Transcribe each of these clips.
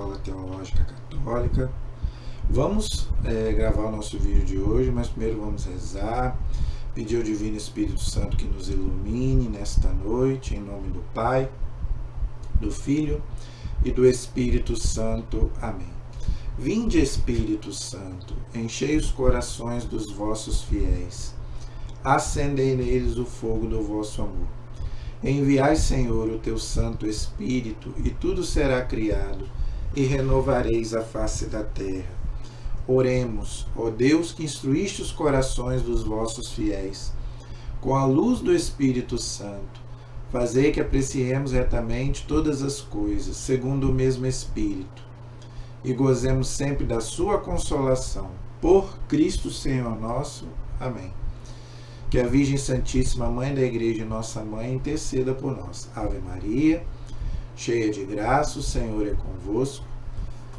Escola Teológica Católica. Vamos gravar o nosso vídeo de hoje, mas primeiro vamos rezar, pedir ao Divino Espírito Santo que nos ilumine nesta noite, em nome do Pai, do Filho e do Espírito Santo. Amém. Vinde, Espírito Santo, enchei os corações dos vossos fiéis, acendei neles o fogo do vosso amor. Enviai, Senhor, o teu Santo Espírito, e tudo será criado, e renovareis a face da terra. Oremos, ó Deus, que instruíste os corações dos vossos fiéis, com a luz do Espírito Santo, fazei que apreciemos retamente todas as coisas, segundo o mesmo Espírito, e gozemos sempre da sua consolação. Por Cristo Senhor nosso. Amém. Que a Virgem Santíssima, Mãe da Igreja e Nossa Mãe, interceda por nós. Ave Maria, cheia de graça, o Senhor é convosco.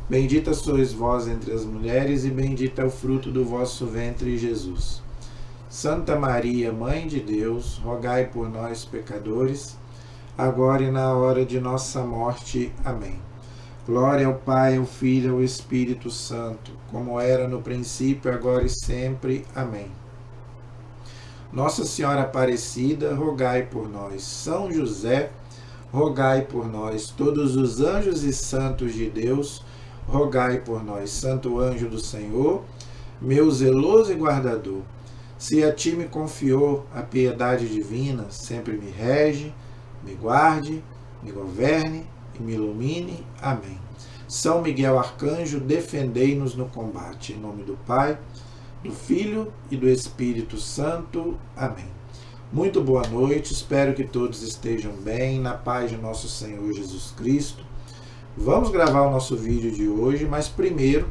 Bendita sois vós entre as mulheres, e bendito é o fruto do vosso ventre, Jesus. Santa Maria, Mãe de Deus, rogai por nós, pecadores, agora e na hora de nossa morte. Amém. Glória ao Pai, ao Filho e ao Espírito Santo, como era no princípio, agora e sempre. Amém. Nossa Senhora Aparecida, rogai por nós. São José, rogai por nós. Todos os anjos e santos de Deus, rogai por nós. Santo anjo do Senhor, meu zeloso e guardador, se a ti me confiou a piedade divina, sempre me rege, me guarde, me governe e me ilumine. Amém. São Miguel Arcanjo, defendei-nos no combate. Em nome do Pai, do Filho e do Espírito Santo. Amém. Muito boa noite, espero que todos estejam bem, na paz de nosso Senhor Jesus Cristo. Vamos gravar o nosso vídeo de hoje, mas primeiro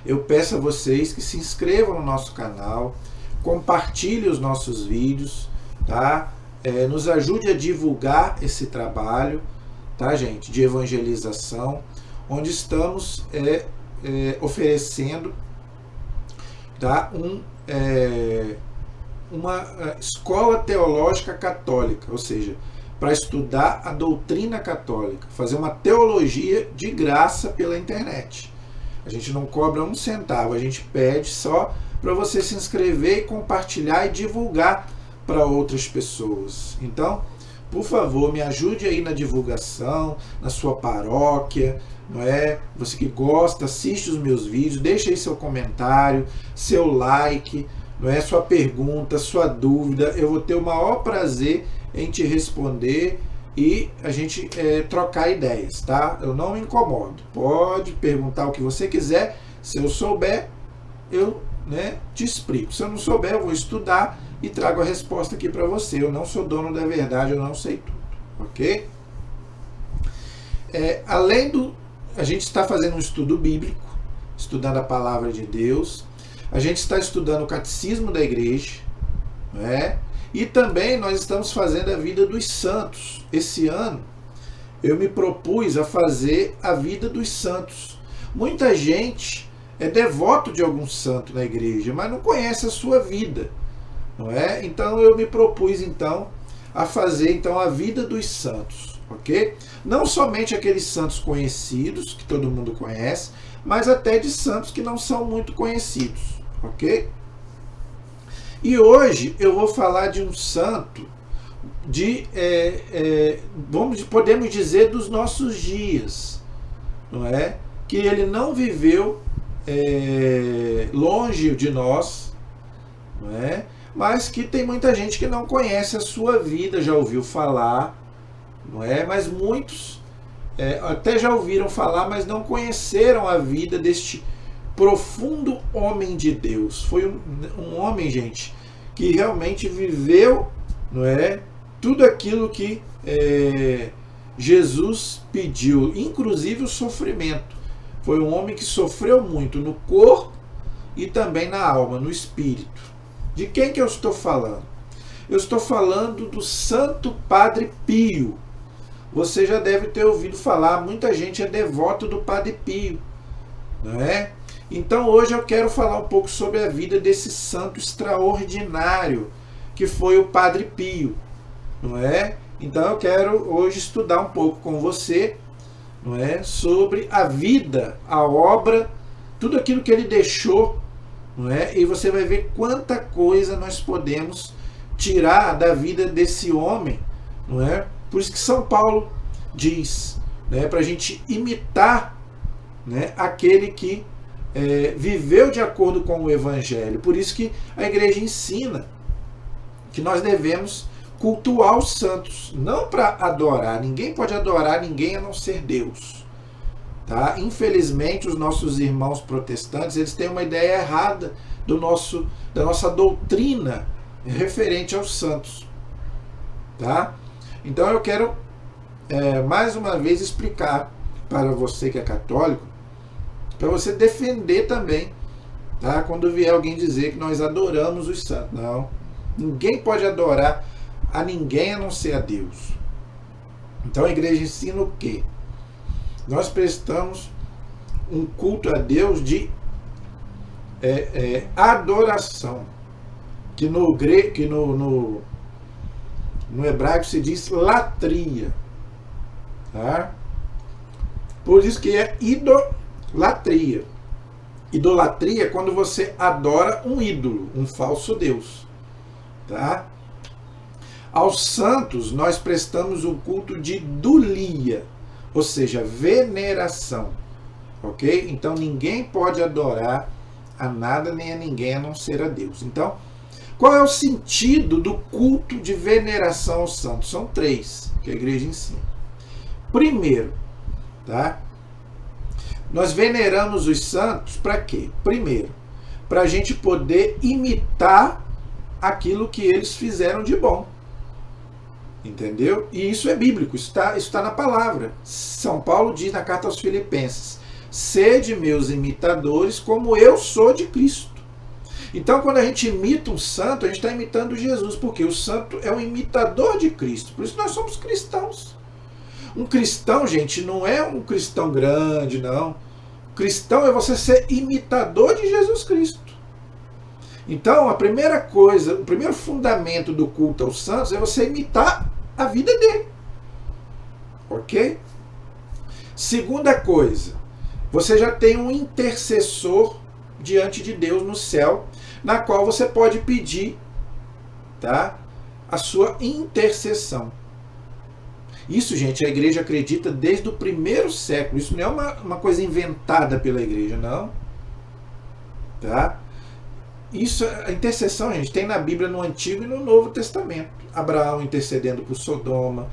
eu peço a vocês que se inscrevam no nosso canal, compartilhem os nossos vídeos, tá? Nos ajude a divulgar esse trabalho, tá, gente, de evangelização, onde estamos oferecendo, tá, uma escola teológica católica, ou seja, para estudar a doutrina católica, fazer uma teologia de graça pela internet. A gente não cobra um centavo, a gente pede só para você se inscrever e compartilhar e divulgar para outras pessoas. Então, por favor, me ajude aí na divulgação, na sua paróquia, não é? Você que gosta, assiste os meus vídeos, deixa aí seu comentário, seu like, não é? Sua pergunta, sua dúvida, eu vou ter o maior prazer em te responder e a gente trocar ideias, tá? Eu não me incomodo, pode perguntar o que você quiser, se eu souber, eu te explico, se eu não souber, eu vou estudar e trago a resposta aqui para você. Eu não sou dono da verdade, eu não sei tudo, ok? A gente está fazendo um estudo bíblico, estudando a palavra de Deus, a gente está estudando o catecismo da igreja, não é? E também nós estamos fazendo a vida dos santos. Esse ano eu me propus a fazer a vida dos santos. Muita gente é devoto de algum santo na igreja, mas não conhece a sua vida, não é? Então eu me propus a fazer a vida dos santos, ok? Não somente aqueles santos conhecidos, que todo mundo conhece, mas até de santos que não são muito conhecidos, ok? E hoje eu vou falar de um santo podemos dizer, dos nossos dias, não é? Que ele não viveu longe de nós, não é? Mas que tem muita gente que não conhece a sua vida, já ouviu falar, não é? Mas muitos até já ouviram falar, mas não conheceram a vida deste profundo homem de Deus. Foi um homem, gente, que realmente viveu, não é, tudo aquilo que Jesus pediu, inclusive o sofrimento. Foi um homem que sofreu muito no corpo e também na alma, no espírito. De quem que eu estou falando? Eu estou falando do Santo Padre Pio. Você já deve ter ouvido falar, muita gente é devoto do Padre Pio, não é? Então hoje eu quero falar um pouco sobre a vida desse santo extraordinário que foi o Padre Pio, não é? Então eu quero hoje estudar um pouco com você não é, sobre a vida, a obra, tudo aquilo que ele deixou, não é? E você vai ver quanta coisa nós podemos tirar da vida desse homem, não é? Por isso que São Paulo diz, né, para a gente imitar, né, aquele que viveu de acordo com o Evangelho. Por isso que a igreja ensina que nós devemos cultuar os santos, não para adorar. Ninguém pode adorar ninguém a não ser Deus. Tá? Infelizmente, os nossos irmãos protestantes, eles têm uma ideia errada da nossa doutrina referente aos santos. Tá? Então eu quero mais uma vez explicar para você que é católico, para você defender também, tá? Quando vier alguém dizer que nós adoramos os santos. Não. Ninguém pode adorar a ninguém a não ser a Deus. Então a igreja ensina o quê? Nós prestamos um culto a Deus de adoração, que no hebraico se diz latria, tá? Por isso que é idolatria. Idolatria é quando você adora um ídolo, um falso Deus, tá? Aos santos nós prestamos um culto de dulia, ou seja, veneração, ok? Então ninguém pode adorar a nada nem a ninguém a não ser a Deus. Então, qual é o sentido do culto de veneração aos santos? São 3 que a igreja ensina. Primeiro, tá? Nós veneramos os santos para quê? Primeiro, para a gente poder imitar aquilo que eles fizeram de bom. Entendeu? E isso é bíblico, isso está na palavra. São Paulo diz na carta aos Filipenses: sede meus imitadores como eu sou de Cristo. Então, quando a gente imita um santo, a gente está imitando Jesus, porque o santo é um imitador de Cristo. Por isso nós somos cristãos. Um cristão, gente, não é um cristão grande, não. Cristão é você ser imitador de Jesus Cristo. Então, a primeira coisa, o primeiro fundamento do culto aos santos é você imitar a vida dele. Ok? Segunda coisa, você já tem um intercessor diante de Deus no céu, na qual você pode pedir, tá, a sua intercessão. Isso, gente, a igreja acredita desde o primeiro século. Isso não é uma coisa inventada pela igreja, não. Tá? Isso, a intercessão, gente, tem na Bíblia no Antigo e no Novo Testamento. Abraão intercedendo por Sodoma,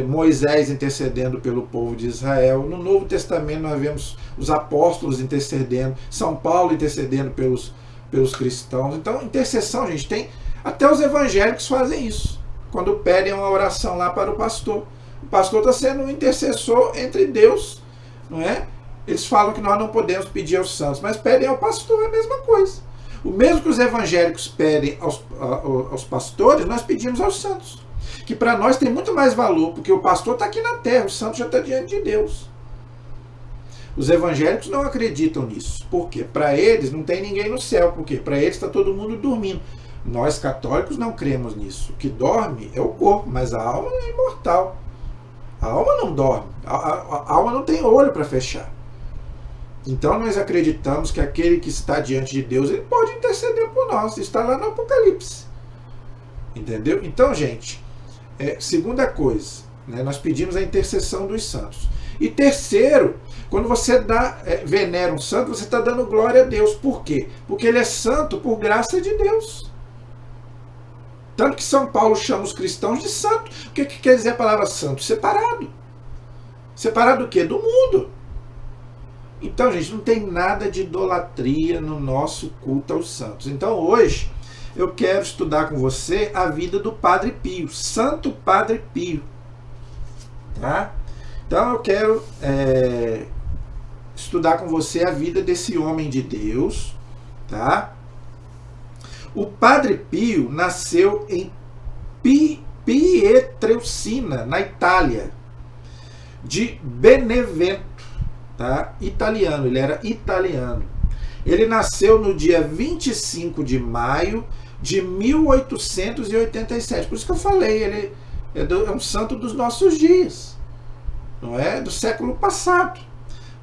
Moisés intercedendo pelo povo de Israel. No Novo Testamento nós vemos os apóstolos intercedendo, São Paulo intercedendo pelos cristãos. Então, intercessão, gente, tem... Até os evangélicos fazem isso. Quando pedem uma oração lá para o pastor. O pastor está sendo um intercessor entre Deus, não é? Eles falam que nós não podemos pedir aos santos, mas pedem ao pastor, é a mesma coisa. O mesmo que os evangélicos pedem aos pastores, nós pedimos aos santos. Que para nós tem muito mais valor, porque o pastor está aqui na terra, o santo já está diante de Deus. Os evangélicos não acreditam nisso. Por quê? Para eles não tem ninguém no céu. Por quê? Para eles está todo mundo dormindo. Nós católicos não cremos nisso. O que dorme é o corpo, mas a alma é imortal. A alma não dorme. A alma não tem olho para fechar. Então nós acreditamos que aquele que está diante de Deus, ele pode interceder por nós. Está lá no Apocalipse. Entendeu? Então, gente, segunda coisa, né, nós pedimos a intercessão dos santos. E terceiro, quando você venera um santo, você está dando glória a Deus. Por quê? Porque ele é santo por graça de Deus. Tanto que São Paulo chama os cristãos de santo. O que quer dizer a palavra santo? Separado. Separado do quê? Do mundo. Então, gente, não tem nada de idolatria no nosso culto aos santos. Então, hoje, eu quero estudar com você a vida do Padre Pio, Santo Padre Pio. Tá? Então, eu quero estudar com você a vida desse homem de Deus. Tá? O Padre Pio nasceu em Pietrelcina, na Itália, de Benevento, tá? Italiano, ele era italiano. Ele nasceu no dia 25 de maio de 1887. Por isso que eu falei, ele é um santo dos nossos dias. não é, do século passado.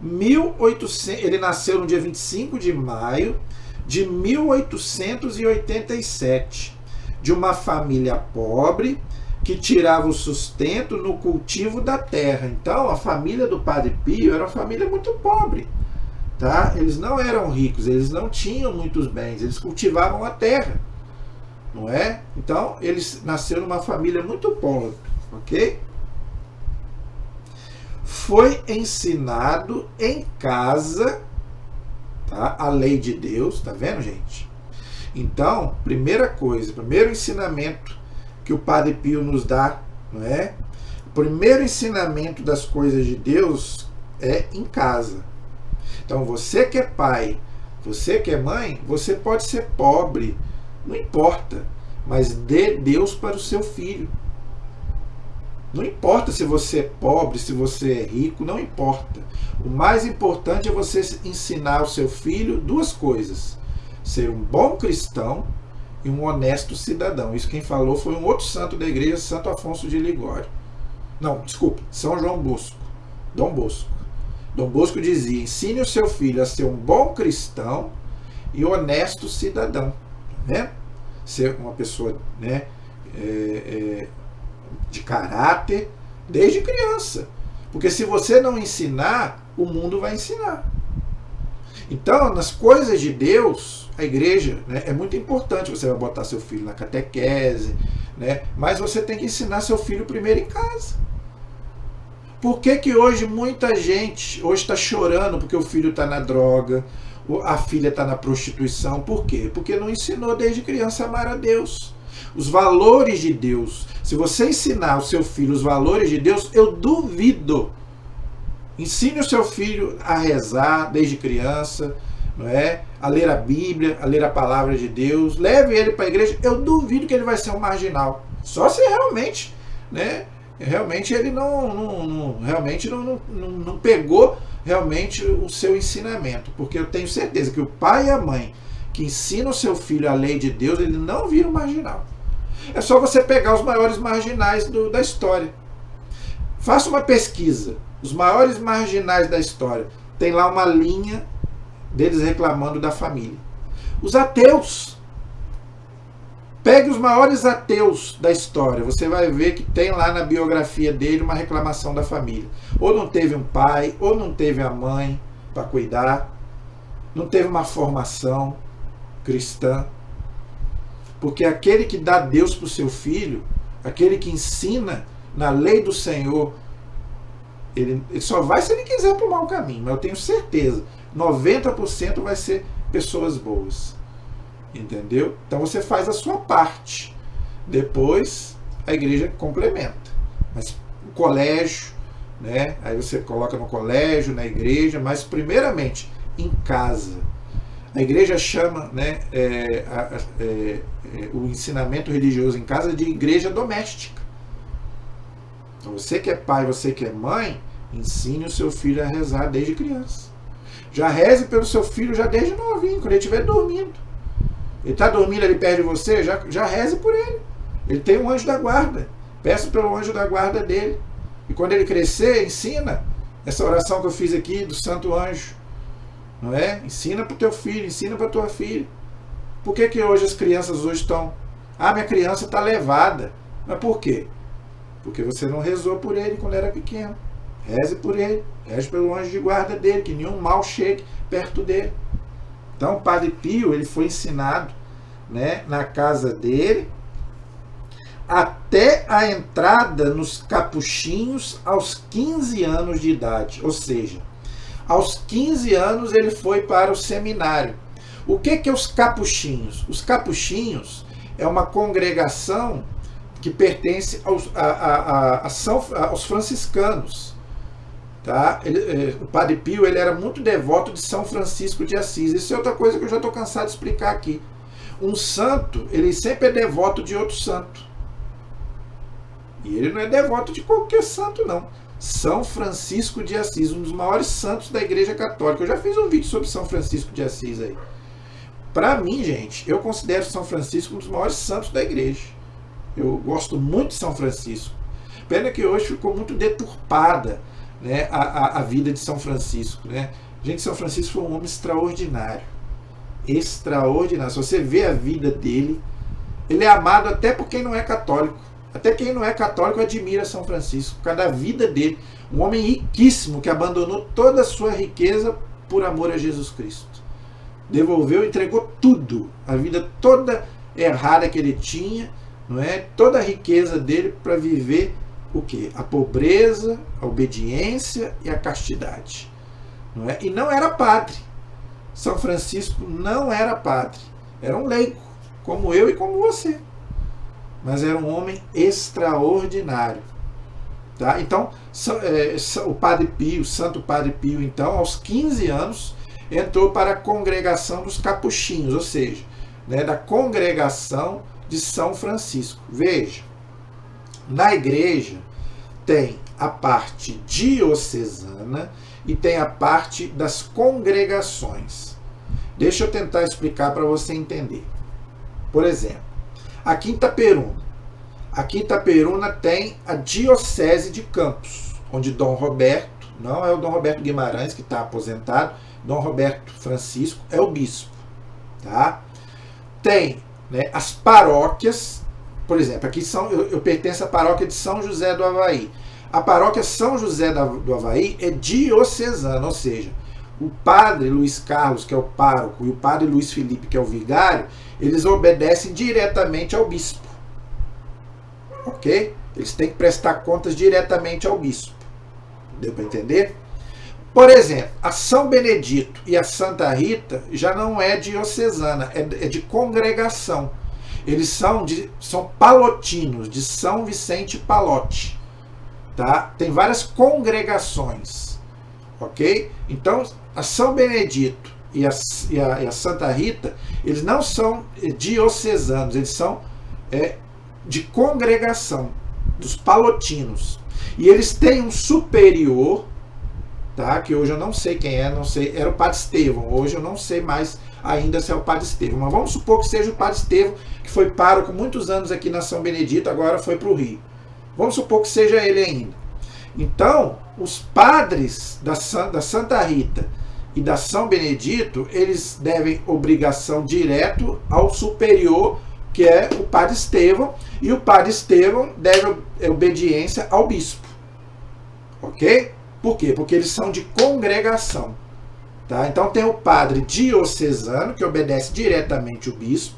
1800, ele nasceu no dia 25 de maio de 1887, de uma família pobre que tirava o sustento no cultivo da terra. Então, a família do Padre Pio era uma família muito pobre. Tá? Eles não eram ricos, eles não tinham muitos bens, eles cultivavam a terra, não é? Então, eles nasceram numa família muito pobre, ok? Foi ensinado em casa, tá? A lei de Deus, tá vendo, gente? Então, primeira coisa, primeiro ensinamento que o Padre Pio nos dá, não é? O primeiro ensinamento das coisas de Deus é em casa. Então, você que é pai, você que é mãe, você pode ser pobre, não importa, mas dê Deus para o seu filho. Não importa se você é pobre, se você é rico, não importa. O mais importante é você ensinar ao seu filho duas coisas: ser um bom cristão e um honesto cidadão. Isso quem falou foi um outro santo da igreja, Santo Afonso de Ligório. Não, desculpa, São João Bosco. Dom Bosco. Dom Bosco dizia: ensine o seu filho a ser um bom cristão e honesto cidadão. Né? Ser uma pessoa, né, de caráter desde criança. Porque se você não ensinar, o mundo vai ensinar. Então, nas coisas de Deus, a igreja, né, é muito importante. Você vai botar seu filho na catequese, né, mas você tem que ensinar seu filho primeiro em casa. Por que que hoje muita gente hoje está chorando porque o filho está na droga, a filha está na prostituição? Por quê? Porque não ensinou desde criança a amar a Deus. Os valores de Deus. Se você ensinar o seu filho os valores de Deus, eu duvido. Ensine o seu filho a rezar desde criança, não é? A ler a Bíblia, a ler a palavra de Deus. Leve ele para a igreja. Eu duvido que ele vai ser um marginal. Só se realmente, né? Realmente ele não pegou realmente o seu ensinamento, porque eu tenho certeza que o pai e a mãe que ensinam o seu filho a lei de Deus, ele não vira um marginal. É só você pegar os maiores marginais da história. Faça uma pesquisa. Os maiores marginais da história. Tem lá uma linha deles reclamando da família. Os ateus. Pegue os maiores ateus da história. Você vai ver que tem lá na biografia dele uma reclamação da família. Ou não teve um pai, ou não teve a mãe para cuidar. Não teve uma formação cristã. Porque aquele que dá Deus para o seu filho, aquele que ensina na lei do Senhor, ele só vai se ele quiser para o mau caminho. Mas eu tenho certeza, 90% vai ser pessoas boas. Entendeu? Então você faz a sua parte. Depois a igreja complementa. Mas o colégio, né? Aí você coloca no colégio, na igreja, mas primeiramente em casa. A igreja chama, né, o ensinamento religioso em casa de igreja doméstica. Então você que é pai, você que é mãe, ensine o seu filho a rezar desde criança. Já reze pelo seu filho já desde novinho, quando ele estiver dormindo. Ele está dormindo ali perto de você, já reze por ele. Ele tem um anjo da guarda. Peça pelo anjo da guarda dele. E quando ele crescer, ensina essa oração que eu fiz aqui do Santo Anjo. Não é? Ensina para o teu filho, ensina para a tua filha. Por que que hoje as crianças hoje estão... Ah, minha criança está levada. Mas por quê? Porque você não rezou por ele quando era pequeno. Reze por ele. Reze pelo anjo de guarda dele, que nenhum mal chegue perto dele. Então, o Padre Pio, ele foi ensinado, né, na casa dele, até a entrada nos capuchinhos aos 15 anos de idade. Ou seja, aos 15 anos ele foi para o seminário. O que é os capuchinhos? Os capuchinhos é uma congregação que pertence aos franciscanos. Tá? O Padre Pio ele era muito devoto de São Francisco de Assis. Isso é outra coisa que eu já estou cansado de explicar aqui. Um santo, ele sempre é devoto de outro santo. E ele não é devoto de qualquer santo, não. São Francisco de Assis, um dos maiores santos da Igreja Católica. Eu já fiz um vídeo sobre São Francisco de Assis aí. Para mim, gente, eu considero São Francisco um dos maiores santos da Igreja. Eu gosto muito de São Francisco. Pena que hoje ficou muito deturpada né, a vida de São Francisco, né? Gente, São Francisco foi um homem extraordinário. Extraordinário. Se você vê a vida dele, ele é amado até por quem não é católico. Até quem não é católico admira São Francisco, por causa da vida dele. Um homem riquíssimo que abandonou toda a sua riqueza por amor a Jesus Cristo. Devolveu, entregou tudo, a vida toda errada que ele tinha, não é? Toda a riqueza dele para viver o quê? A pobreza, a obediência e a castidade. Não é? E não era padre. São Francisco não era padre. Era um leigo, como eu e como você. Mas era um homem extraordinário. Tá? Então, o Padre Pio, Santo Padre Pio, então, aos 15 anos, entrou para a congregação dos capuchinhos, ou seja, né, da congregação de São Francisco. Veja, na igreja tem a parte diocesana e tem a parte das congregações. Deixa eu tentar explicar para você entender. Por exemplo, aqui em Itaperuna. Aqui em Itaperuna tem a Diocese de Campos, onde Dom Roberto, não é o Dom Roberto Guimarães que está aposentado, Dom Roberto Francisco é o bispo. Tá? Tem, né, as paróquias, por exemplo, aqui eu pertenço à paróquia de São José do Havaí. A paróquia São José do Havaí é diocesana, ou seja, o padre Luiz Carlos, que é o pároco, e o padre Luiz Felipe, que é o vigário, eles obedecem diretamente ao bispo. Ok? Eles têm que prestar contas diretamente ao bispo. Deu para entender? Por exemplo, a São Benedito e a Santa Rita já não é diocesana, é de congregação. Eles são palotinos, de São Vicente Palote. Tá? Tem várias congregações. Ok? Então, a São Benedito e a Santa Rita, eles não são diocesanos, eles são de congregação, dos palotinos. E eles têm um superior, tá? Que hoje eu não sei quem é, não sei, era o Padre Estevão, hoje eu não sei mais ainda se é o Padre Estevão, mas vamos supor que seja o Padre Estevão, que foi pároco muitos anos aqui na São Benedito, agora foi para o Rio. Vamos supor que seja ele ainda. Então, os padres da Santa Rita e da São Benedito, eles devem obrigação direto ao superior, que é o Padre Estevão, e o Padre Estevão deve obediência ao bispo. Ok? Por quê? Porque eles são de congregação. Tá? Então tem o padre diocesano, que obedece diretamente o bispo,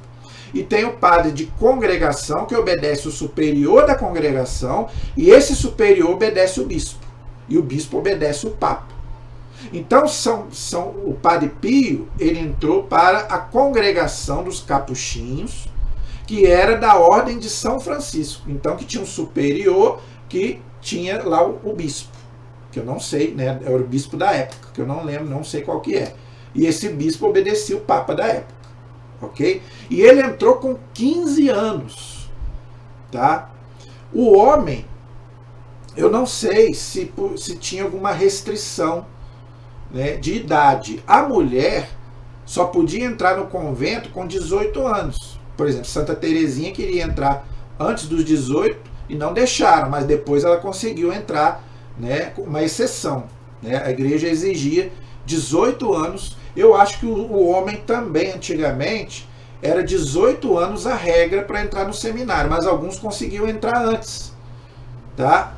e tem o padre de congregação, que obedece o superior da congregação, e esse superior obedece o bispo, e o bispo obedece o papa. Então o Padre Pio, ele entrou para a congregação dos capuchinhos, que era da ordem de São Francisco. Então, que tinha um superior que tinha lá o bispo, que eu não sei, né? Era o bispo da época, que eu não lembro, não sei qual que é. E esse bispo obedecia o papa da época. Ok? E ele entrou com 15 anos. Tá? O homem, eu não sei se tinha alguma restrição, né, de idade. A mulher só podia entrar no convento com 18 anos. Por exemplo, Santa Teresinha queria entrar antes dos 18 e não deixaram, mas depois ela conseguiu entrar, né, com uma exceção. Né? A igreja exigia 18 anos. Eu acho que o homem também, antigamente, era 18 anos a regra para entrar no seminário, mas alguns conseguiam entrar antes. Tá?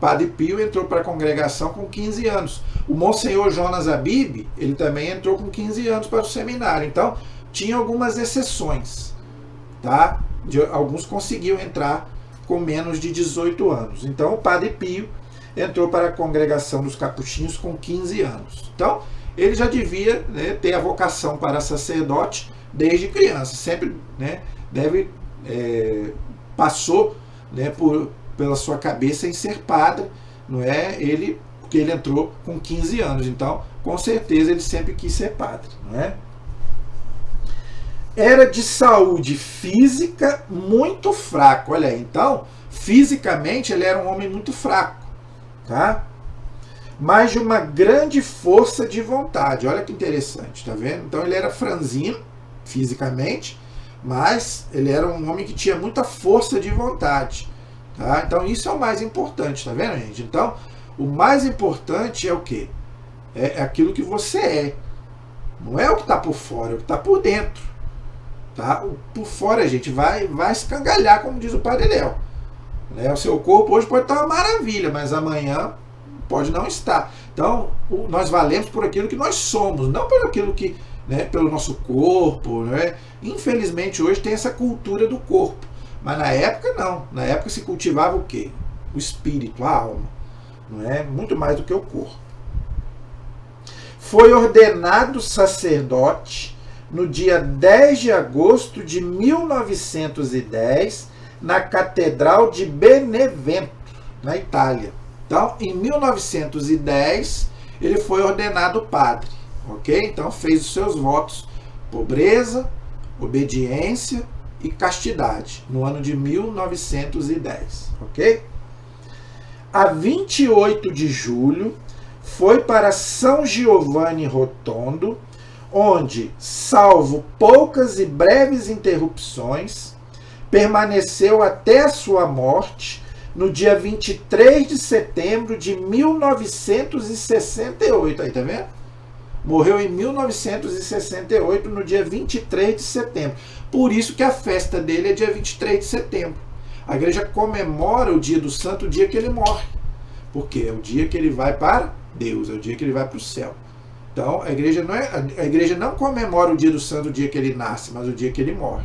Padre Pio entrou para a congregação com 15 anos. O Monsenhor Jonas Abib, ele também entrou com 15 anos para o seminário. Então, tinha algumas exceções. Tá? Alguns conseguiam entrar com menos de 18 anos. Então, o Padre Pio entrou para a congregação dos capuchinhos com 15 anos. Então, ele já devia, né, ter a vocação para sacerdote desde criança. Sempre, né, passou, né, pela sua cabeça em ser padre, não é? Porque ele entrou com 15 anos. Então, com certeza, ele sempre quis ser padre, não é? Era de saúde física muito fraco. Olha aí, então, fisicamente ele era um homem muito fraco, tá? Mas de uma grande força de vontade. Olha que interessante, tá vendo? Então ele era franzino fisicamente, mas ele era um homem que tinha muita força de vontade, tá? Então isso é o mais importante, tá vendo, gente? Então, O mais importante é o quê? É aquilo que você é. Não é o que está por fora, é o que está por dentro. Tá? Por fora a gente vai escangalhar, como diz o Padre Léo. Né? O seu corpo hoje pode estar uma maravilha, mas amanhã pode não estar. Então, nós valemos por aquilo que nós somos, não por aquilo que, né, pelo nosso corpo. Né? Infelizmente, hoje tem essa cultura do corpo. Mas na época, não. Na época se cultivava o quê? O espírito, a alma. Não é? Muito mais do que o corpo. Foi ordenado sacerdote no dia 10 de agosto de 1910, na Catedral de Benevento, na Itália. Então, em 1910, ele foi ordenado padre, ok? Então, fez os seus votos: pobreza, obediência e castidade, no ano de 1910, ok? A 28 de julho, foi para São Giovanni Rotondo, onde, salvo poucas e breves interrupções, permaneceu até a sua morte no dia 23 de setembro de 1968. Aí, tá vendo? Morreu em 1968, no dia 23 de setembro. Por isso que a festa dele é dia 23 de setembro. A igreja comemora o dia do santo, o dia que ele morre. Porque é o dia que ele vai para Deus, é o dia que ele vai para o céu. Então, a igreja não comemora o dia do santo, o dia que ele nasce, mas o dia que ele morre.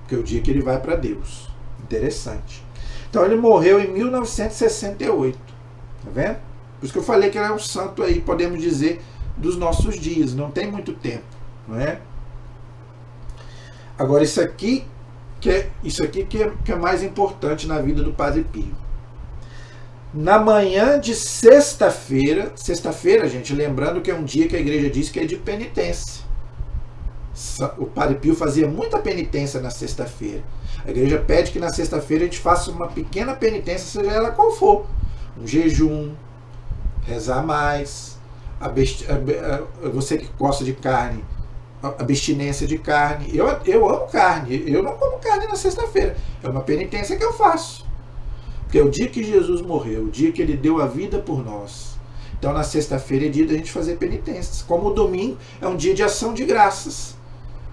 Porque é o dia que ele vai para Deus. Interessante. Então, ele morreu em 1968. Tá vendo? Por isso que eu falei que ele é um santo aí, podemos dizer, dos nossos dias. Não tem muito tempo. Não é? Agora, isso aqui que é mais importante na vida do Padre Pio. Na manhã de sexta-feira, gente, lembrando que é um dia que a igreja diz que é de penitência. O Padre Pio fazia muita penitência na sexta-feira. A igreja pede que na sexta-feira a gente faça uma pequena penitência, seja ela qual for. Um jejum, rezar mais, você que gosta de carne, abstinência de carne. Eu amo carne, eu não como carne na sexta-feira. É uma penitência que eu faço. Porque é o dia que Jesus morreu, o dia que ele deu a vida por nós. Então, na sexta-feira é dia da gente fazer penitências. Como o domingo é um dia de ação de graças.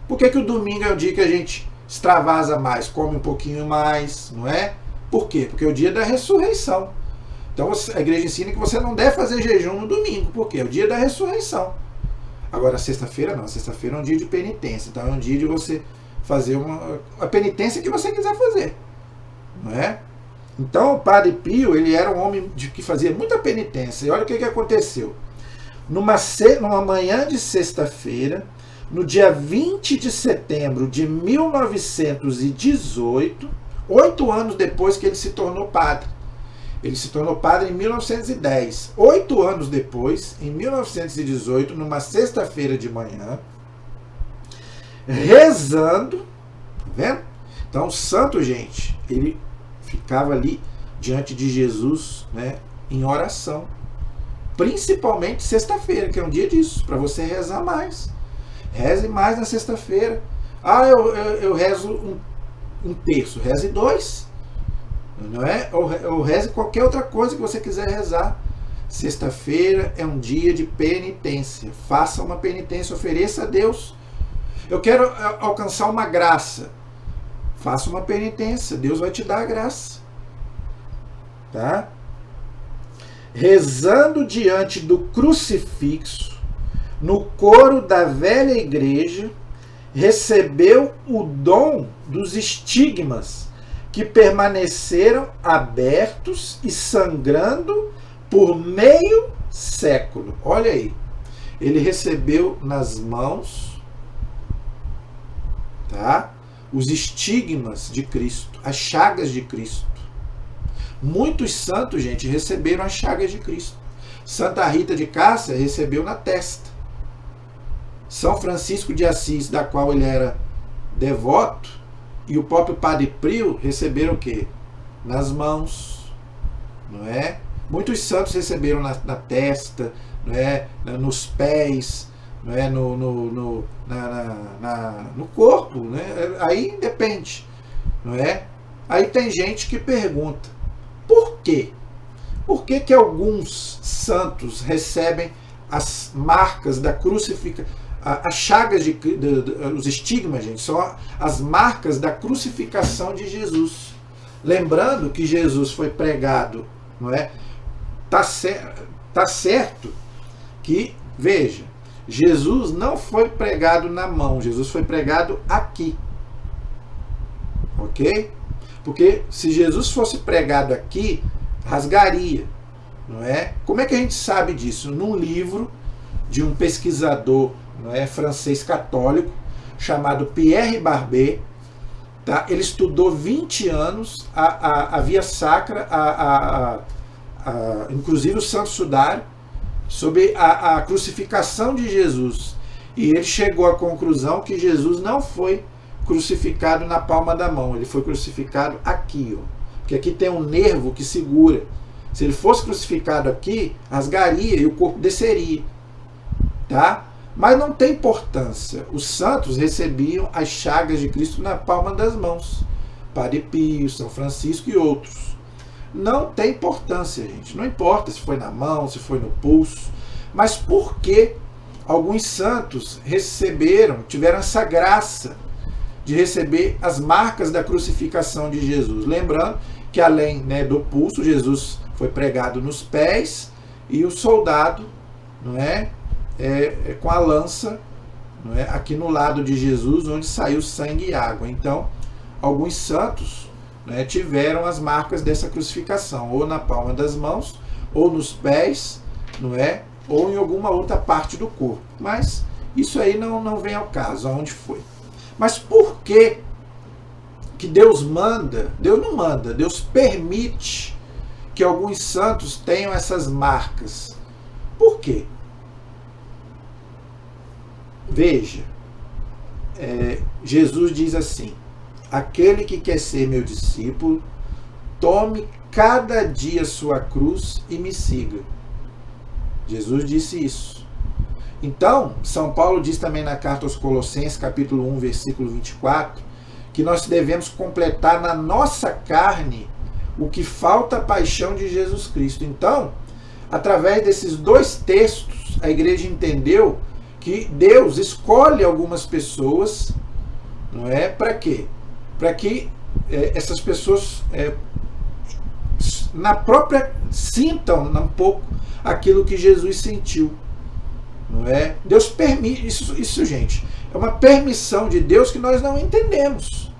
Por que o domingo é o dia que a gente extravasa mais, come um pouquinho mais, não é? Por quê? Porque é o dia da ressurreição. Então, a igreja ensina que você não deve fazer jejum no domingo. Por quê? É o dia da ressurreição. Agora, sexta-feira não. Sexta-feira é um dia de penitência. Então, é um dia de você fazer a penitência que você quiser fazer. Não é? Então, o Padre Pio, ele era um homem que fazia muita penitência. E olha o que aconteceu. Numa manhã de sexta-feira, no dia 20 de setembro de 1918, 8 anos depois que ele se tornou padre. Ele se tornou padre em 1910. 8 anos depois, em 1918, numa sexta-feira de manhã, rezando, tá vendo? Então, o santo, gente, ele ficava ali diante de Jesus, né, em oração. Principalmente sexta-feira, que é um dia disso, para você rezar mais. Reze mais na sexta-feira. Eu rezo um terço, reze 2. Não é? Ou reze qualquer outra coisa que você quiser rezar. Sexta-feira é um dia de penitência. Faça uma penitência, ofereça a Deus. Eu quero alcançar uma graça. Faça uma penitência, Deus vai te dar a graça. Tá? Rezando diante do crucifixo, no coro da velha igreja, recebeu o dom dos estigmas que permaneceram abertos e sangrando por meio século. Olha aí. Ele recebeu nas mãos, tá? Os estigmas de Cristo, as chagas de Cristo. Muitos santos, gente, receberam as chagas de Cristo. Santa Rita de Cássia recebeu na testa. São Francisco de Assis, da qual ele era devoto, e o próprio Padre Pio receberam o quê? Nas mãos, não é? Muitos santos receberam na testa, não é? Nos pés, não é? No corpo, né? Aí depende, não é? Aí tem gente que pergunta, por quê? Por que que alguns santos recebem as marcas da crucificação? As chagas, os estigmas, gente, são as marcas da crucificação de Jesus. Lembrando que Jesus foi pregado, não é? Tá certo que, veja, Jesus não foi pregado na mão, Jesus foi pregado aqui. Ok? Porque se Jesus fosse pregado aqui, rasgaria, não é? Como é que a gente sabe disso? Num livro de um pesquisador, não é, francês católico, chamado Pierre Barbet, tá? Ele estudou 20 anos a via sacra, inclusive o Santo Sudário, sobre a crucificação de Jesus. E ele chegou à conclusão que Jesus não foi crucificado na palma da mão, ele foi crucificado aqui, ó, porque aqui tem um nervo que segura. Se ele fosse crucificado aqui, rasgaria e o corpo desceria, tá? Mas não tem importância. Os santos recebiam as chagas de Cristo na palma das mãos. Padre Pio, São Francisco e outros. Não tem importância, gente. Não importa se foi na mão, se foi no pulso. Mas por que alguns santos tiveram essa graça de receber as marcas da crucificação de Jesus? Lembrando que além, né, do pulso, Jesus foi pregado nos pés e o soldado, não é, com a lança, não é, aqui no lado de Jesus, onde saiu sangue e água. Então, alguns santos, né, tiveram as marcas dessa crucificação, ou na palma das mãos, ou nos pés, não é, ou em alguma outra parte do corpo. Mas isso aí não vem ao caso, aonde foi. Mas por que Deus manda? Deus não manda, Deus permite que alguns santos tenham essas marcas. Por quê? Veja, Jesus diz assim: aquele que quer ser meu discípulo, tome cada dia sua cruz e me siga. Jesus disse isso. Então, São Paulo diz também na carta aos Colossenses, capítulo 1, versículo 24, que nós devemos completar na nossa carne o que falta à paixão de Jesus Cristo. Então, através desses dois textos, a igreja entendeu que Deus escolhe algumas pessoas, não é? Para quê? Para que essas pessoas na própria sintam um pouco aquilo que Jesus sentiu, não é? Deus permite isso, gente, é uma permissão de Deus que nós não entendemos.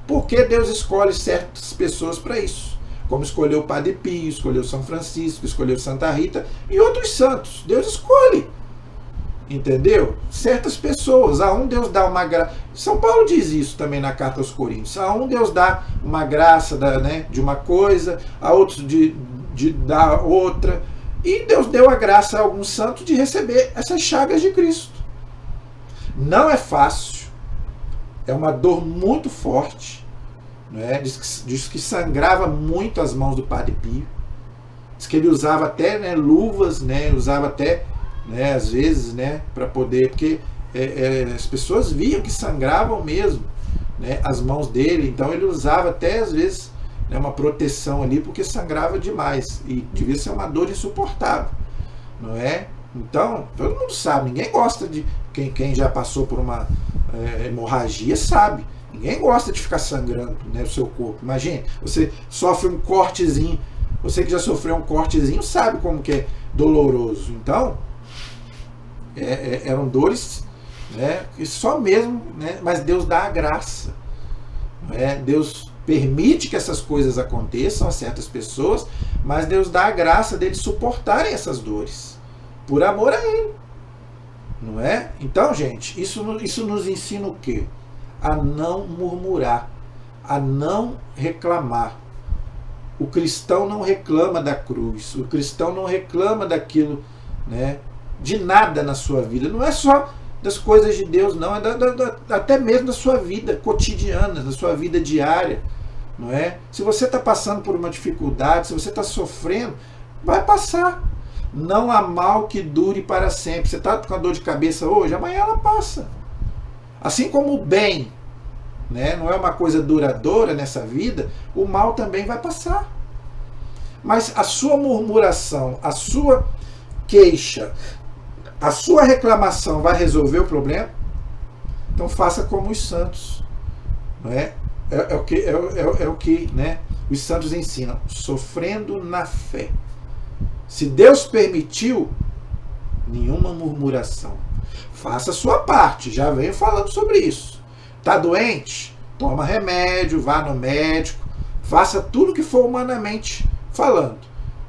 Por que Deus escolhe certas pessoas para isso? Como escolheu o Padre Pio, escolheu São Francisco, escolheu Santa Rita e outros santos. Deus escolhe. Entendeu? Certas pessoas. A um Deus dá uma graça. São Paulo diz isso também na carta aos Coríntios. A um Deus dá uma graça de uma coisa, a outros de dar outra. E Deus deu a graça a alguns santos de receber essas chagas de Cristo. Não é fácil. É uma dor muito forte. Né? Diz que sangrava muito as mãos do Padre Pio. Diz que ele usava até, né, luvas, né? Usava até, né, às vezes, né, para poder, porque as pessoas viam que sangravam mesmo, né, as mãos dele. Então ele usava até às vezes, né, uma proteção ali, porque sangrava demais e devia ser uma dor insuportável, não é? Então todo mundo sabe, ninguém gosta de quem já passou por uma hemorragia sabe, ninguém gosta de ficar sangrando, né, o seu corpo. Imagine, você sofre um cortezinho, você que já sofreu um cortezinho sabe como que é doloroso. Então eram dores, né, que só mesmo, né, mas Deus dá a graça, né? Deus permite que essas coisas aconteçam a certas pessoas, mas Deus dá a graça deles suportarem essas dores por amor a Ele, não é? Então, gente, isso nos ensina o quê? A não murmurar, a não reclamar. O cristão não reclama da cruz, o cristão não reclama daquilo, né, de nada na sua vida. Não é só das coisas de Deus, não, é até mesmo da sua vida cotidiana, da sua vida diária, não é? Se você está passando por uma dificuldade, se você está sofrendo, vai passar. Não há mal que dure para sempre. Você está com a dor de cabeça hoje, amanhã ela passa. Assim como o bem, né, não é uma coisa duradoura nessa vida, o mal também vai passar. Mas a sua murmuração, a sua queixa, a sua reclamação vai resolver o problema? Então faça como os santos. Não é? É o que né, os santos ensinam. Sofrendo na fé. Se Deus permitiu, nenhuma murmuração. Faça a sua parte. Já venho falando sobre isso. Está doente? Toma remédio, vá no médico. Faça tudo que for humanamente falando.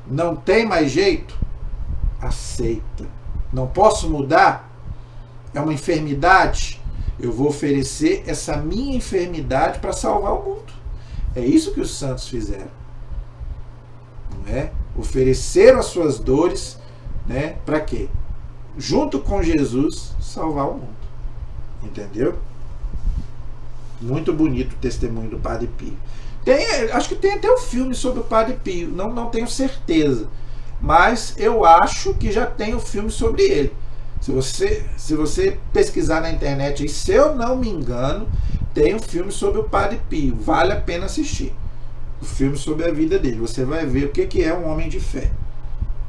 Não tem mais jeito? Aceita. Não posso mudar? É uma enfermidade? Eu vou oferecer essa minha enfermidade para salvar o mundo. É isso que os santos fizeram. Não é? Ofereceram as suas dores, né? Para quê? Junto com Jesus, salvar o mundo. Entendeu? Muito bonito o testemunho do Padre Pio. Acho que tem até um filme sobre o Padre Pio. Não tenho certeza. Mas eu acho que já tem um filme sobre ele. Se você pesquisar na internet, aí, se eu não me engano, tem um filme sobre o Padre Pio. Vale a pena assistir. O filme sobre a vida dele. Você vai ver o que é um homem de fé.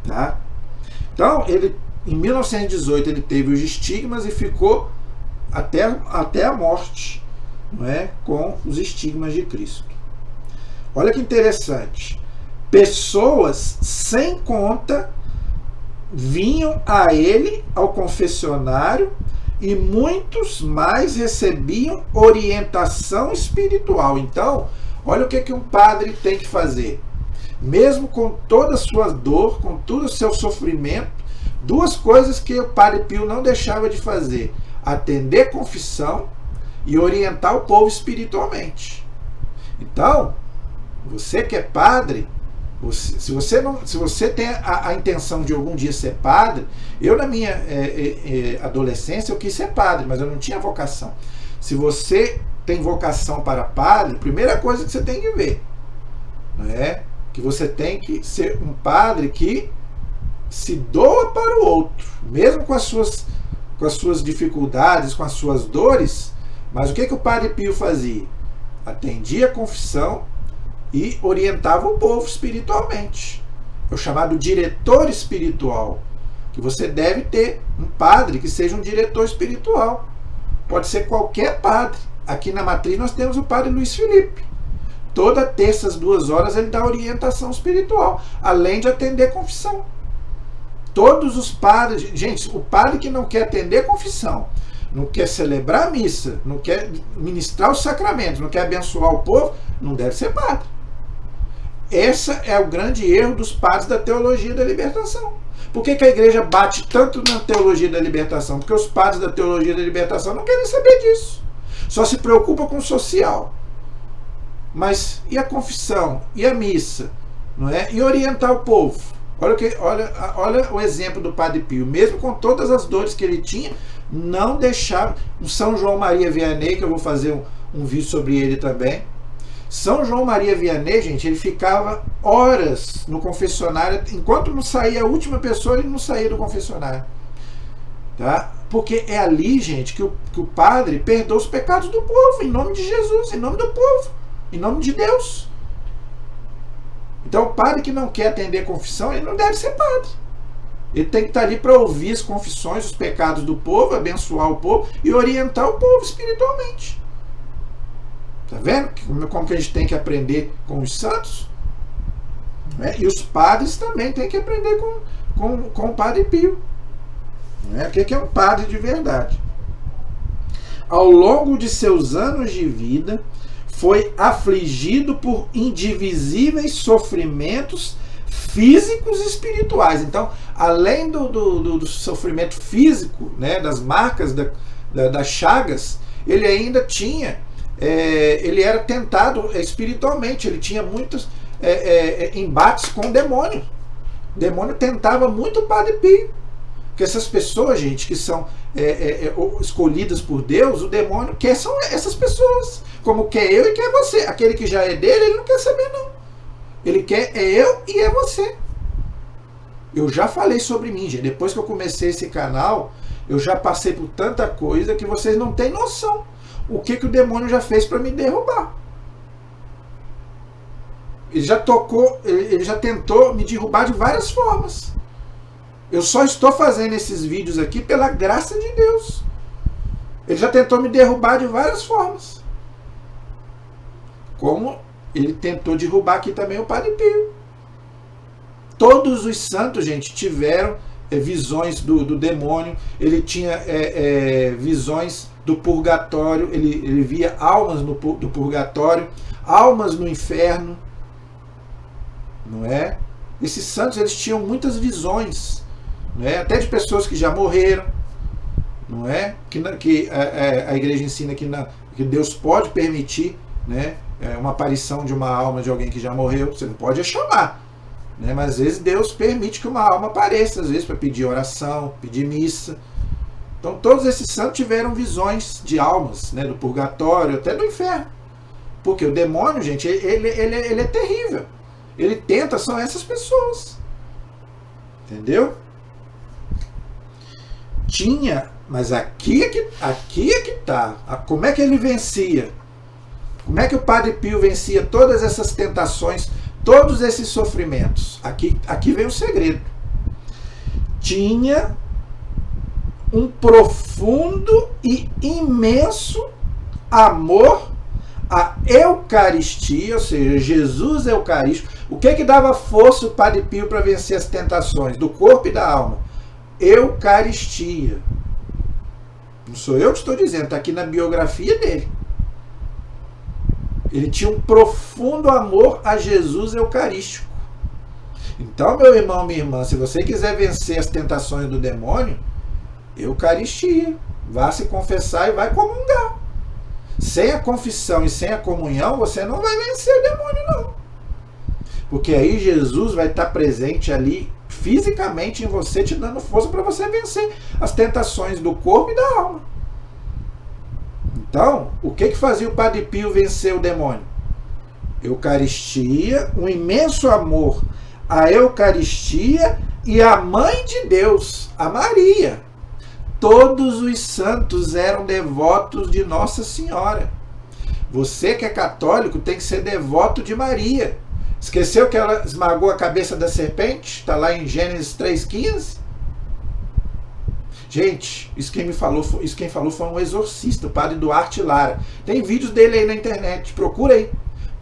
Tá? Então, em 1918, ele teve os estigmas e ficou até a morte, não é? Com os estigmas de Cristo. Olha que interessante. Pessoas sem conta vinham a ele, ao confessionário, e muitos mais recebiam orientação espiritual. Então, olha o que um padre tem que fazer. Mesmo com toda a sua dor, com todo o seu sofrimento, duas coisas que o Padre Pio não deixava de fazer: atender confissão e orientar o povo espiritualmente. Então, você que é padre, se você tem a intenção de algum dia ser padre, eu na minha adolescência eu quis ser padre, mas eu não tinha vocação. Se você tem vocação para padre, primeira coisa que você tem que ver, não é? Que você tem que ser um padre que se doa para o outro, mesmo com as suas dificuldades, com as suas dores. Mas o que o Padre Pio fazia? Atendia a confissão e orientava o povo espiritualmente. É o chamado diretor espiritual, que você deve ter um padre que seja um diretor espiritual. Pode ser qualquer padre. Aqui na Matriz nós temos o Padre Luiz Felipe. Toda terça às 2 horas ele dá orientação espiritual, além de atender confissão. Todos os padres, gente, o padre que não quer atender confissão, não quer celebrar a missa, não quer ministrar os sacramentos, não quer abençoar o povo, não deve ser padre. Esse é o grande erro dos padres da teologia da libertação. Por que a igreja bate tanto na teologia da libertação? Porque os padres da teologia da libertação não querem saber disso. Só se preocupam com o social. Mas e a confissão? E a missa? Não é? E orientar o povo? Olha o exemplo do Padre Pio. Mesmo com todas as dores que ele tinha, não deixava. O São João Maria Vianney, que eu vou fazer um vídeo sobre ele também. São João Maria Vianney, gente, ele ficava horas no confessionário. Enquanto não saía a última pessoa, ele não saía do confessionário. Tá? Porque é ali, gente, que o padre perdoa os pecados do povo, em nome de Jesus, em nome do povo, em nome de Deus. Então, o padre que não quer atender a confissão, ele não deve ser padre. Ele tem que estar ali para ouvir as confissões, os pecados do povo, abençoar o povo e orientar o povo espiritualmente. Tá vendo como que a gente tem que aprender com os santos? E os padres também têm que aprender com o Padre Pio. O que é um padre de verdade? Ao longo de seus anos de vida, foi afligido por indivisíveis sofrimentos físicos e espirituais. Então, além do sofrimento físico, né, das marcas, das chagas, ele ainda tinha, ele era tentado espiritualmente, ele tinha muitos embates com o demônio. O demônio tentava muito o Padre Pio. Porque essas pessoas, gente, que são escolhidas por Deus, o demônio quer são essas pessoas. Como quer eu e quer você. Aquele que já é dele, ele não quer saber, não. Ele quer eu e é você. Eu já falei sobre mim, gente. Depois que eu comecei esse canal, eu já passei por tanta coisa que vocês não têm noção. O que o demônio já fez para me derrubar. Ele já tocou, ele já tentou me derrubar de várias formas. Eu só estou fazendo esses vídeos aqui pela graça de Deus. Ele já tentou me derrubar de várias formas. Como ele tentou derrubar aqui também o Padre Pio. Todos os santos, gente, tiveram visões do demônio. Ele tinha visões do purgatório. Ele via almas do purgatório, almas no inferno. Não é? Esses santos, eles tinham muitas visões, não é? Até de pessoas que já morreram, não é? Que a igreja ensina que Deus pode permitir, né, uma aparição de uma alma de alguém que já morreu. Você não pode chamar, né? Mas às vezes Deus permite que uma alma apareça, às vezes para pedir oração, pedir missa. Então todos esses santos tiveram visões de almas, né, do purgatório, até do inferno. Porque o demônio, gente, ele é terrível. Ele tenta, são essas pessoas. Entendeu? Tinha, mas aqui é que tá. Como é que ele vencia? Como é que o Padre Pio vencia todas essas tentações, todos esses sofrimentos? Aqui vem o segredo. Tinha um profundo e imenso amor à Eucaristia, ou seja, Jesus Eucarístico. O que dava força ao Padre Pio para vencer as tentações do corpo e da alma? Eucaristia. Não sou eu que estou dizendo, está aqui na biografia dele. Ele tinha um profundo amor a Jesus Eucarístico. Então, meu irmão, minha irmã, se você quiser vencer as tentações do demônio, Eucaristia. Vá se confessar e vai comungar. Sem a confissão e sem a comunhão, você não vai vencer o demônio, não. Porque aí Jesus vai estar presente ali fisicamente em você, te dando força para você vencer as tentações do corpo e da alma. Então, o que fazia o Padre Pio vencer o demônio? Eucaristia, um imenso amor à Eucaristia e à Mãe de Deus, a Maria. Todos os santos eram devotos de Nossa Senhora. Você que é católico tem que ser devoto de Maria. Esqueceu que ela esmagou a cabeça da serpente? Está lá em Gênesis 3,15. Gente, isso quem falou foi um exorcista, o Padre Duarte Lara. Tem vídeos dele aí na internet, procura aí.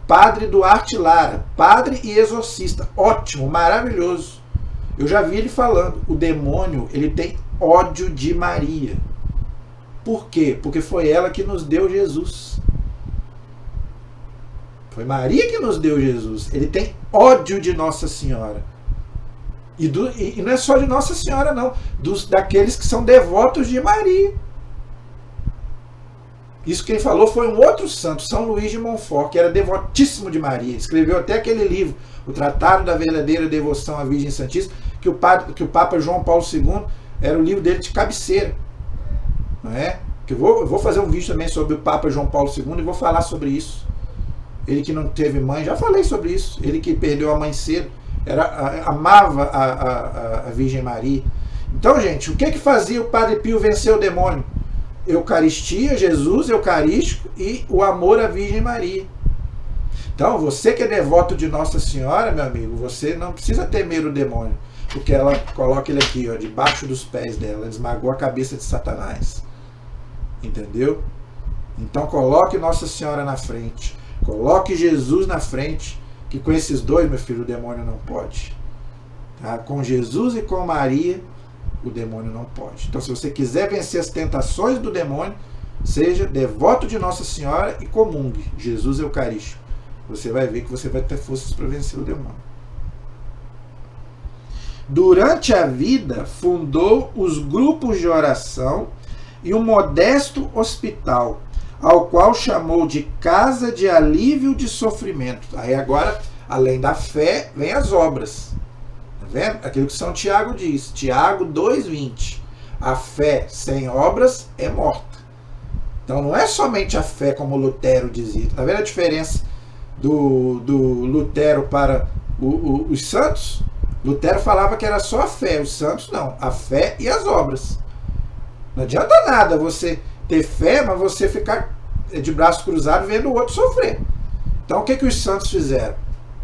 Padre Duarte Lara, padre e exorcista. Ótimo, maravilhoso. Eu já vi ele falando. O demônio, ele tem ódio de Maria. Por quê? Porque foi ela que nos deu Jesus. Foi Maria que nos deu Jesus. Ele tem ódio de Nossa Senhora. E não é só de Nossa Senhora, não. Daqueles que são devotos de Maria. Isso quem falou foi um outro santo, São Luís de Montfort, que era devotíssimo de Maria. Escreveu até aquele livro, o Tratado da Verdadeira Devoção à Virgem Santíssima, que o Papa João Paulo II era o livro dele de cabeceira. Não é? Que eu vou fazer um vídeo também sobre o Papa João Paulo II e vou falar sobre isso. Ele que não teve mãe, já falei sobre isso. Ele que perdeu a mãe cedo, amava a Virgem Maria. Então, gente, o que fazia o Padre Pio vencer o demônio? Eucaristia, Jesus Eucarístico e o amor à Virgem Maria. Então, você que é devoto de Nossa Senhora, meu amigo, você não precisa temer o demônio, porque ela coloca ele aqui, ó, debaixo dos pés dela. Ela esmagou a cabeça de Satanás. Entendeu? Então, coloque Nossa Senhora na frente. Coloque Jesus na frente, que com esses dois, meu filho, o demônio não pode. Tá? Com Jesus e com Maria, o demônio não pode. Então, se você quiser vencer as tentações do demônio, seja devoto de Nossa Senhora e comungue Jesus Eucarístico. Você vai ver que você vai ter forças para vencer o demônio. Durante a vida, fundou os grupos de oração e um modesto hospital, ao qual chamou de Casa de Alívio de Sofrimento. Aí agora, além da fé, vem as obras. Tá vendo? Aquilo que São Tiago diz. Tiago 2,20. A fé sem obras é morta. Então não é somente a fé como Lutero dizia. Tá vendo a diferença do Lutero para os santos? Lutero falava que era só a fé, os santos não. A fé e as obras. Não adianta nada você ter fé, mas você ficar de braço cruzado vendo o outro sofrer. Então o que os santos fizeram?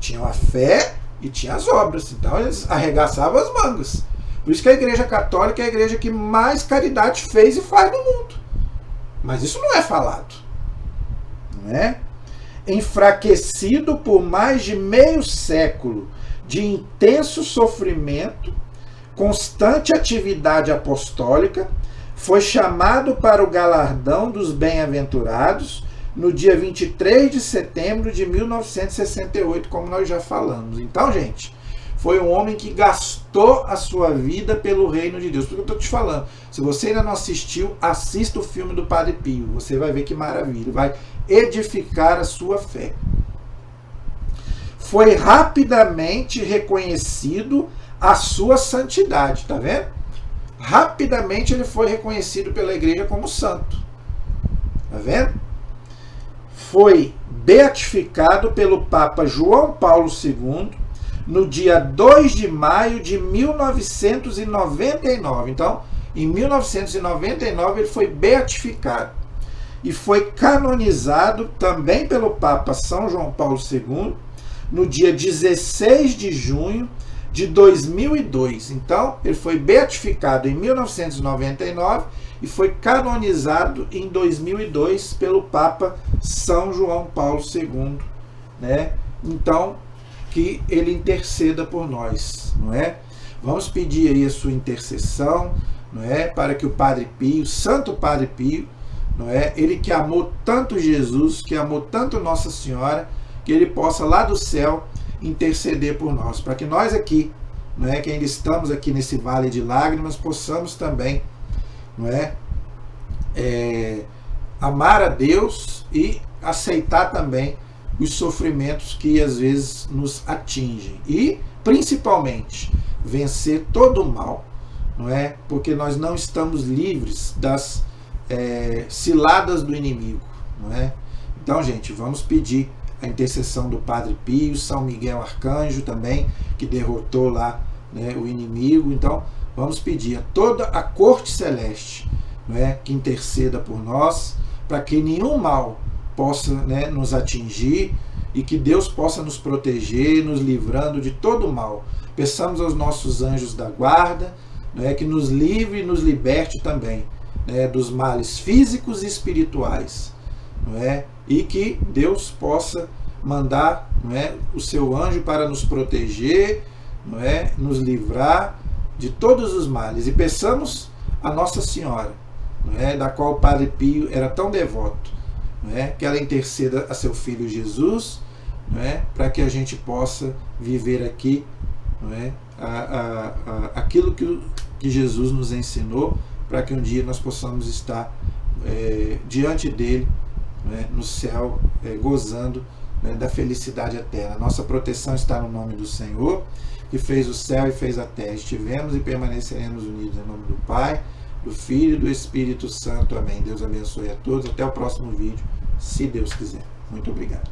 Tinham a fé e tinha as obras. Então eles arregaçavam as mangas. Por isso que a Igreja Católica é a igreja que mais caridade fez e faz no mundo. Mas isso não é falado. Não é? Enfraquecido por mais de meio século de intenso sofrimento, constante atividade apostólica, foi chamado para o galardão dos bem-aventurados no dia 23 de setembro de 1968, como nós já falamos. Então, gente, foi um homem que gastou a sua vida pelo reino de Deus. Por que eu estou te falando? Se você ainda não assistiu, assista o filme do Padre Pio. Você vai ver que maravilha. Vai edificar a sua fé. Foi rapidamente reconhecido a sua santidade. Tá vendo? Rapidamente ele foi reconhecido pela igreja como santo. Tá vendo? Foi beatificado pelo Papa João Paulo II no dia 2 de maio de 1999. Então, em 1999 ele foi beatificado e foi canonizado também pelo Papa São João Paulo II no dia 16 de junho de 2002. Então, ele foi beatificado em 1999 e foi canonizado em 2002 pelo Papa São João Paulo II, né? Então, que ele interceda por nós, não é? Vamos pedir aí a sua intercessão, não é? Para que o Padre Pio, Santo Padre Pio, não é? Ele que amou tanto Jesus, que amou tanto Nossa Senhora, que ele possa lá do céu interceder por nós, para que nós aqui, não é, que ainda estamos aqui nesse vale de lágrimas, possamos também, não é, amar a Deus e aceitar também os sofrimentos que às vezes nos atingem e principalmente vencer todo o mal, não é? Porque nós não estamos livres das ciladas do inimigo, não é? Então, gente, vamos pedir a intercessão do Padre Pio, São Miguel Arcanjo também, que derrotou lá, né, o inimigo. Então, vamos pedir a toda a corte celeste, não é, que interceda por nós, para que nenhum mal possa, né, nos atingir e que Deus possa nos proteger, nos livrando de todo o mal. Peçamos aos nossos anjos da guarda, né, que nos livre e nos liberte também, né, dos males físicos e espirituais, não é? E que Deus possa mandar, não é, o seu anjo para nos proteger, não é, nos livrar de todos os males. E peçamos a Nossa Senhora, não é, da qual o Padre Pio era tão devoto, não é, que ela interceda a seu filho Jesus, não é, para que a gente possa viver aqui, não é, aquilo que Jesus nos ensinou, para que um dia nós possamos estar diante dele, né, no céu, gozando, né, da felicidade eterna. Nossa proteção está no nome do Senhor, que fez o céu e fez a terra. Estivemos e permaneceremos unidos em nome do Pai, do Filho e do Espírito Santo. Amém. Deus abençoe a todos. Até o próximo vídeo, se Deus quiser. Muito obrigado.